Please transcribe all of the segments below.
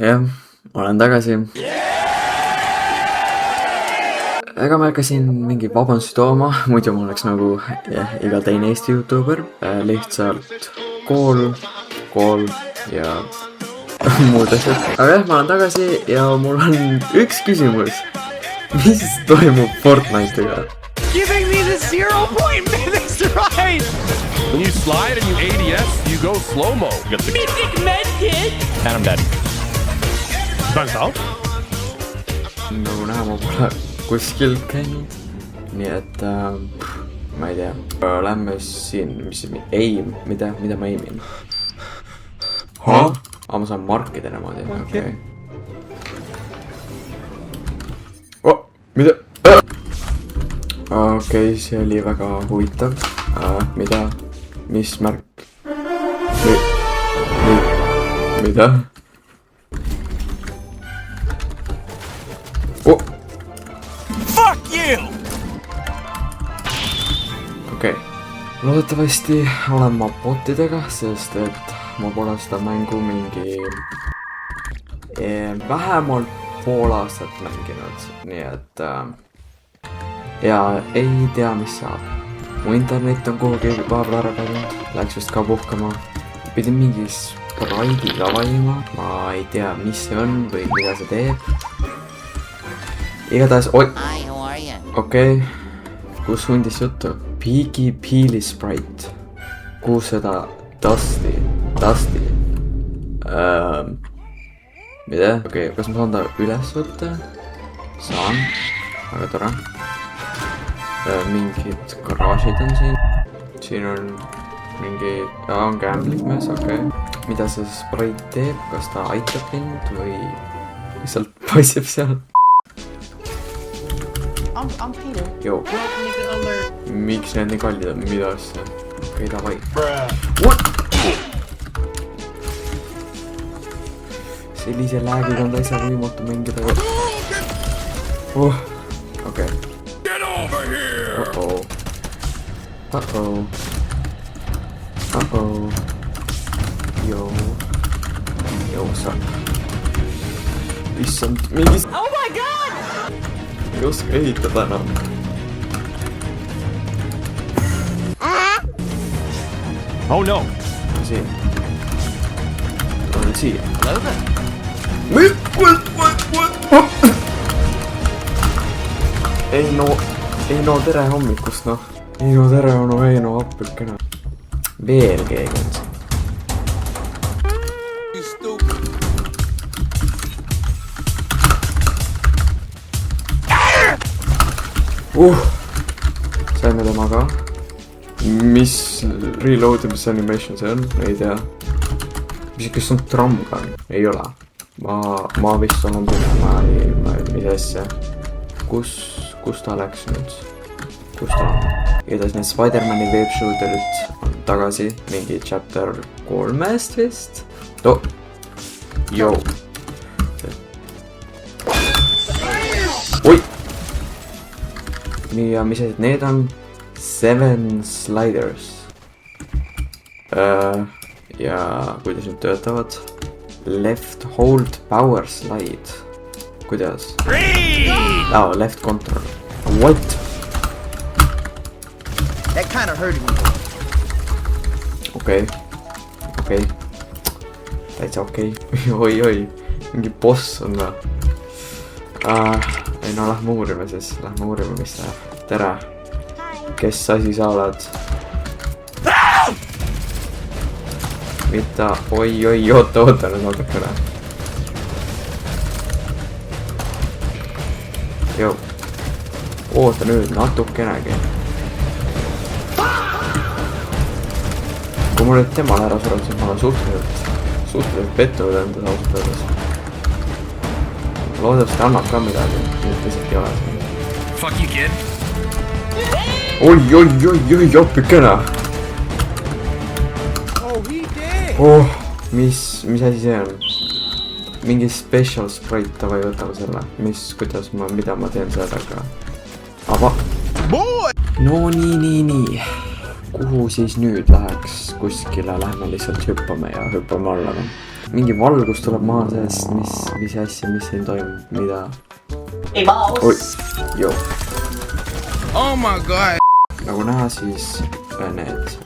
jah, olen tagasi. ega ma ei hakka siin mingi vabandusi tooma, muidu ma oleks nagu iga teine Eesti YouTuber. Lihtsalt kool ja muud asjad. aga jah, ma olen tagasi ja mul on üks küsimus. Mis toimub Fortnite'iga? Giving me the 0 point minutes ride! When you slide and you ADS, you go slow-mo. Mythic medkit! And I'm dead. Thanks out. Nagu näha, ma pole kuskil käinud. Nii et, ma ei tea. Lähme siin, mida ma aimin? Ma saan markida niimoodi, okei. Mida? Okei, see oli väga huvitav. Mida? Mis märk? Mida? Fuck you! Okei. Loodetavasti olen ma botidega, sest et ma pole seda mängu mingi vähemalt pool aastat mänginud, nii et ja ei tea, mis saab. Mu internet on kuhugi vahepeal ära kadunud, läks vist ka puhkama. Pidin mingi sprite'iga valima, ma ei tea, mis see on või mida see teeb. Igatahes, okei, kus hundis juttu? Piggy Peely Sprite. Kus seda Dusty? Mida? Okei, kas ma saan ta üles võtta? Saan, väga tore. Mingid garaažid on siin. Siin on mingi, on gambling mees, okei. Mida see Sprite teeb? Kas ta aitab mind või lihtsalt paisib seal? I'm Peter. Joo. Welcome to the alert. Miks need nii kallid on? Mida asja? Okei, davai. Sellise läägiga on ta ise võimatu mängida. Okei. Joo, sa. Issand, mingis... Oh my god! Ei oska ehitada enam. Oh no! Siin. On siia. Hello there. Ei no, tere hommikust, noh. Ei no, tere onu, ei no, appilkene. Veel keegi on siin. Saime tema ka. Mis reloadimise animation see on? Ei tea. Mis on tramgan? Ei ole. Ma vist olen tunne, mis asja. Kus ta läks nüüd? Kus ta on? Igatahes need Spider-Mani webshooterid on tagasi. Mingi chapter 3-st vist. Joo. Oi! Ja mis asjad need on? 7 sliders. Ja kuidas need töötavad? Left hold power slide. Kuidas? Left control. What? That kind of hurted me. Okei. Täitsa okei. Oi. Mingi boss on või? Ei no, lähme uurime siis. Mis ta. Tere. Kes asi sa oled? Mida? Oi, oota nüüd natukene. Joo. Oota nüüd natukenegi. Kui ma nüüd temal ära suren, siis ma olen suhteliselt pettunud endas ausalt öeldes. Loodavasti annab ka midagi, nüüd lihtsalt ei ole siin. Fuck you, kid. Oi, appikene. Oh, he did! Mis asi see on? Mingi special sprite, tavai võtame selle. Mida ma teen sellega? No nii. Kuhu siis nüüd läheks? Kuskile lähme lihtsalt hüppame ja hüppame alla. mingi valgus tuleb maha sellest, mis asja, mis siin toimub, mida. Oi, joo. Oh my god. Nagu näha, siis need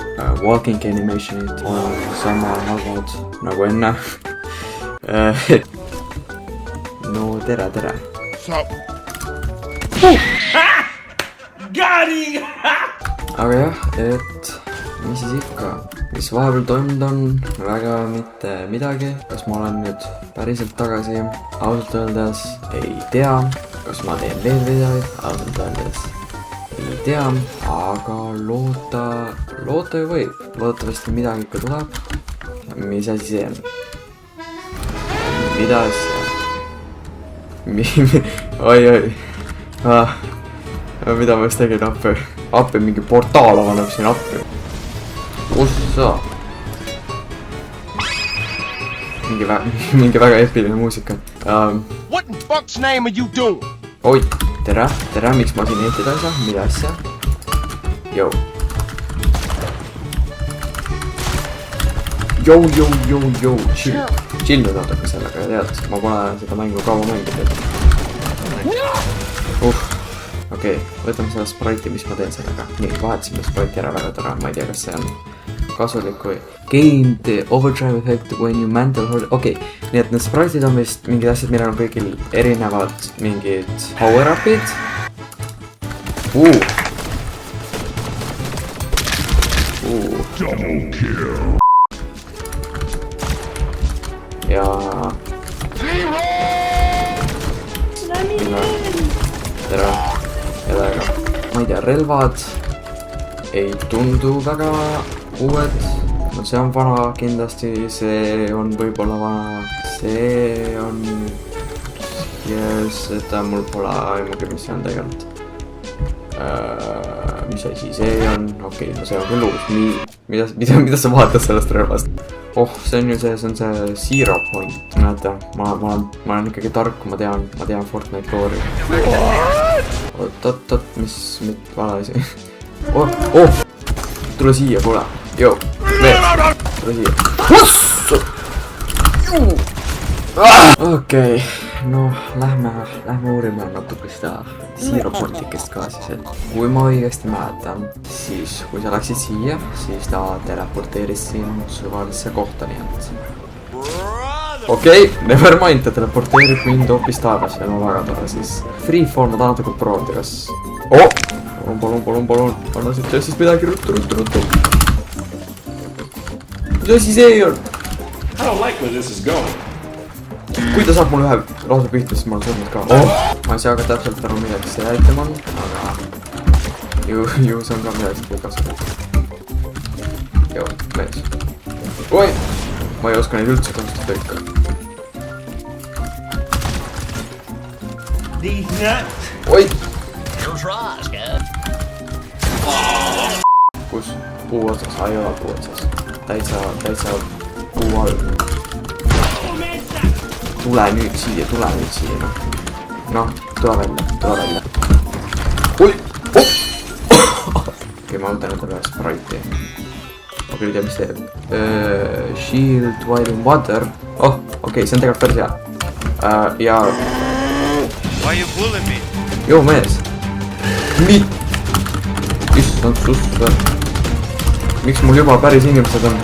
walking animationid on sama halvad nagu enne. No tere. Aga jah, et mis siis ikka, mis vahepeal toimunud on, väga mitte midagi. Kas ma olen nüüd päriselt tagasi? Ausalt öeldes ei tea. Kas ma teen veel videoid? Ausalt öeldes ei tea, aga loota ju võib. Loodetavasti midagi ikka tuleb. Mis asi see on? Mida asja? Oi. Mida ma just tegin appi, mingi portaal avaneb siin appi. Ossa. Mingi väga epiline muusika. What in fuck's name are you doing? Oi, tere, miks ma siin eetida ei saa? Mida asja? Jou. Jou, chill nüüd natuke sellega ja tead, ma pole seda mängu kaua mänginud. Okei, võtame seda spraiti, mis ma teen sellega. Nii, vahetasime spraiti ära, väga tore, ma ei tea, kas see on kasulik või. Gain the overdrive effect when you mental hold. Okei, nii et need spraitid on vist mingid asjad, millel on kõigil erinevad mingid power-upid. Double kill. Ja tere. Ma ei tea, relvad ei tundu väga uued. No see on vana kindlasti, see on võib-olla vana. See on ja seda mul pole aimugi, mis see on tegelikult. Mis asi see on? Okei, no see on küll uus. Mida sa vaatad sellest relvast? Oh, see on ju see Zero Point. Näete, ma olen ikkagi tark, ma tean Fortnite loori. Oot, mis vale asi. Oh, tule siia, kuule. Joo, mees, tule siia. Okei, no lähme uurime natuke seda Zero Pointikest ka siis, et kui ma õigesti mäletan, siis kui sa läksid siia, siis ta teleporteeris sind suvalisse kohta, nii et okei, never mind, ta teleporteerib mind hoopis taevasse, no väga tore siis. Freefall ma tahan natuke proovida, kas... Palun, anna siit siis midagi ruttu. Mis asi see on? I don't like where this is going. Kui ta saab mulle ühe lausa pihta, siis ma olen surnud ka. Ma ei saa ka täpselt aru, midagi see item on, aga ju see on ka midagi kasulik. Joo, mees. Oi! Ma ei oska neid üldse kasutada ikka. Oi! Kus? Puu otsas, ei ole puu otsas. Täitsa puu all. Tule nüüd siia, noh. Noh, tule välja. Oi! Okei, ma võtan endale ühe spraiti. Ma küll ei tea, mis teeb. Shield while in water. Oh, okei, see on tegelikult päris hea. Ja... Why you bullying me? Joo, mees. Issand sussa. Miks mul juba päris inimesed on?